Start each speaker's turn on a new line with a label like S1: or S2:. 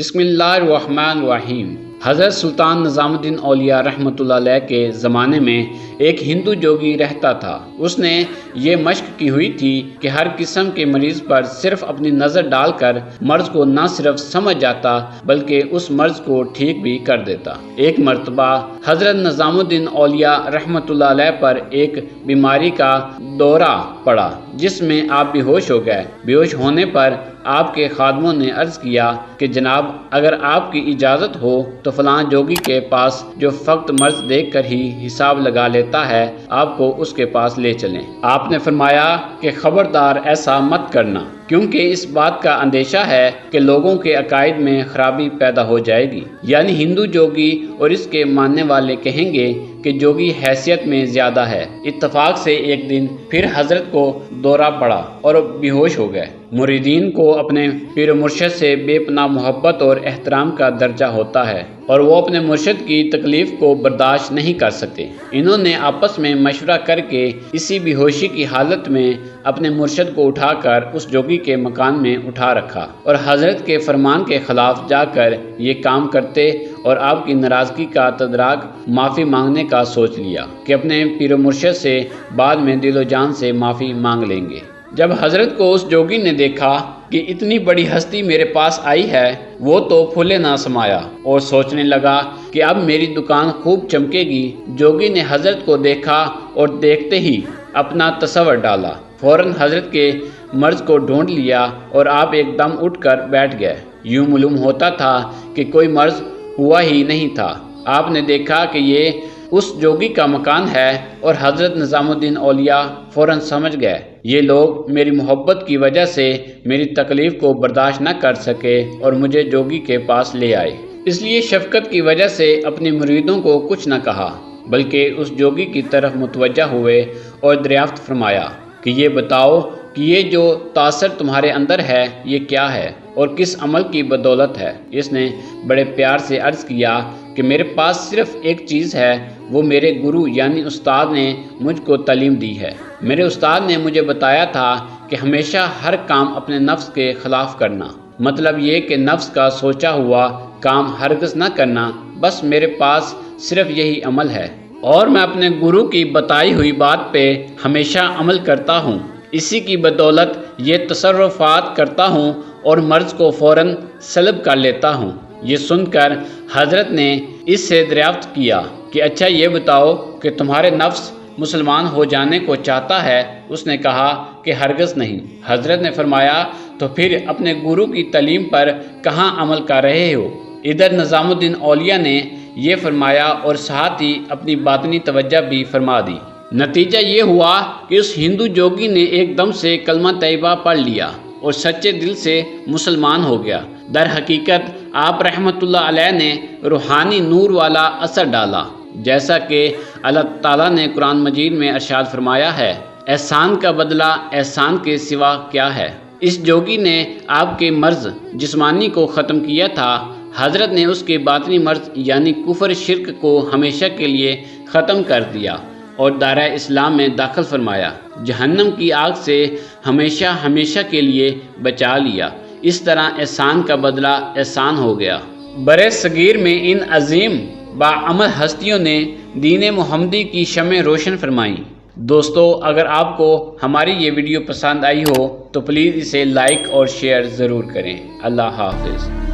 S1: بسم اللہ الرحمن الرحیم۔ حضرت سلطان نظام الدین اولیاء رحمۃ اللہ علیہ کے زمانے میں ایک ہندو جوگی رہتا تھا۔ اس نے یہ مشق کی ہوئی تھی کہ ہر قسم کے مریض پر صرف اپنی نظر ڈال کر مرض کو نہ صرف سمجھ جاتا بلکہ اس مرض کو ٹھیک بھی کر دیتا۔ ایک مرتبہ حضرت نظام الدین اولیاء رحمۃ اللہ علیہ پر ایک بیماری کا دورہ پڑا جس میں آپ بے ہوش ہو گئے۔ بے ہوش ہونے پر آپ کے خادموں نے عرض کیا کہ جناب، اگر آپ کی اجازت ہو تو فلاں جوگی کے پاس جو فقط مرض دیکھ کر ہی حساب لگا لیتا ہے، آپ کو اس کے پاس لے چلیں۔ آپ نے فرمایا کہ خبردار ایسا مت کرنا، کیونکہ اس بات کا اندیشہ ہے کہ لوگوں کے عقائد میں خرابی پیدا ہو جائے گی۔ یعنی ہندو جوگی اور اس کے ماننے والے کہیں گے کہ جوگی حیثیت میں زیادہ ہے۔ اتفاق سے ایک دن پھر حضرت کو دورہ پڑا اور بے ہوش ہو گئے۔ مریدین کو اپنے پیر و مرشد سے بے پناہ محبت اور احترام کا درجہ ہوتا ہے اور وہ اپنے مرشد کی تکلیف کو برداشت نہیں کر سکتے۔ انہوں نے آپس میں مشورہ کر کے اسی بے ہوشی کی حالت میں اپنے مرشد کو اٹھا کر اس جوگی کے مکان میں اٹھا رکھا اور حضرت کے فرمان کے خلاف جا کر یہ کام کرتے اور آپ کی ناراضگی کا تدراک معافی مانگنے کا سوچ لیا کہ اپنے پیر و مرشد سے بعد میں دل و جان سے معافی مانگ لیں گے۔ جب حضرت کو اس جوگی نے دیکھا کہ اتنی بڑی ہستی میرے پاس آئی ہے، وہ تو پھولے نہ سمایا اور سوچنے لگا کہ اب میری دکان خوب چمکے گی۔ جوگی نے حضرت کو دیکھا اور دیکھتے ہی اپنا تصور ڈالا، فوراً حضرت کے مرض کو ڈھونڈ لیا اور آپ ایک دم اٹھ کر بیٹھ گئے۔ یوں معلوم ہوتا تھا کہ کوئی مرض ہوا ہی نہیں تھا۔ آپ نے دیکھا کہ یہ اس جوگی کا مکان ہے اور حضرت نظام الدین اولیاء فوراً سمجھ گئے یہ لوگ میری محبت کی وجہ سے میری تکلیف کو برداشت نہ کر سکے اور مجھے جوگی کے پاس لے آئے۔ اس لیے شفقت کی وجہ سے اپنے مریدوں کو کچھ نہ کہا بلکہ اس جوگی کی طرف متوجہ ہوئے اور دریافت فرمایا کہ یہ بتاؤ کہ یہ جو تاثر تمہارے اندر ہے یہ کیا ہے اور کس عمل کی بدولت ہے؟ اس نے بڑے پیار سے عرض کیا کہ میرے پاس صرف ایک چیز ہے، وہ میرے گرو یعنی استاد نے مجھ کو تعلیم دی ہے۔ میرے استاد نے مجھے بتایا تھا کہ ہمیشہ ہر کام اپنے نفس کے خلاف کرنا، مطلب یہ کہ نفس کا سوچا ہوا کام ہرگز نہ کرنا۔ بس میرے پاس صرف یہی عمل ہے اور میں اپنے گرو کی بتائی ہوئی بات پہ ہمیشہ عمل کرتا ہوں۔ اسی کی بدولت یہ تصرفات کرتا ہوں اور مرض کو فوراً سلب کر لیتا ہوں۔ یہ سن کر حضرت نے اس سے دریافت کیا کہ اچھا یہ بتاؤ کہ تمہارے نفس مسلمان ہو جانے کو چاہتا ہے؟ اس نے کہا کہ ہرگز نہیں۔ حضرت نے فرمایا تو پھر اپنے گرو کی تعلیم پر کہاں عمل کر رہے ہو؟ ادھر نظام الدین اولیاء نے یہ فرمایا اور ساتھ ہی اپنی باطنی توجہ بھی فرما دی۔ نتیجہ یہ ہوا کہ اس ہندو جوگی نے ایک دم سے کلمہ طیبہ پڑھ لیا اور سچے دل سے مسلمان ہو گیا۔ در حقیقت آپ رحمۃ اللہ علیہ نے روحانی نور والا اثر ڈالا، جیسا کہ اللہ تعالیٰ نے قرآن مجید میں ارشاد فرمایا ہے، احسان کا بدلہ احسان کے سوا کیا ہے۔ اس جوگی نے آپ کے مرض جسمانی کو ختم کیا تھا، حضرت نے اس کے باطنی مرض یعنی کفر شرک کو ہمیشہ کے لیے ختم کر دیا اور دائرہ اسلام میں داخل فرمایا، جہنم کی آگ سے ہمیشہ ہمیشہ کے لیے بچا لیا۔ اس طرح احسان کا بدلہ احسان ہو گیا۔ برِ صغیر میں ان عظیم باعمل ہستیوں نے دین محمدی کی شمع روشن فرمائیں۔ دوستو، اگر آپ کو ہماری یہ ویڈیو پسند آئی ہو تو پلیز اسے لائک اور شیئر ضرور کریں۔ اللہ حافظ۔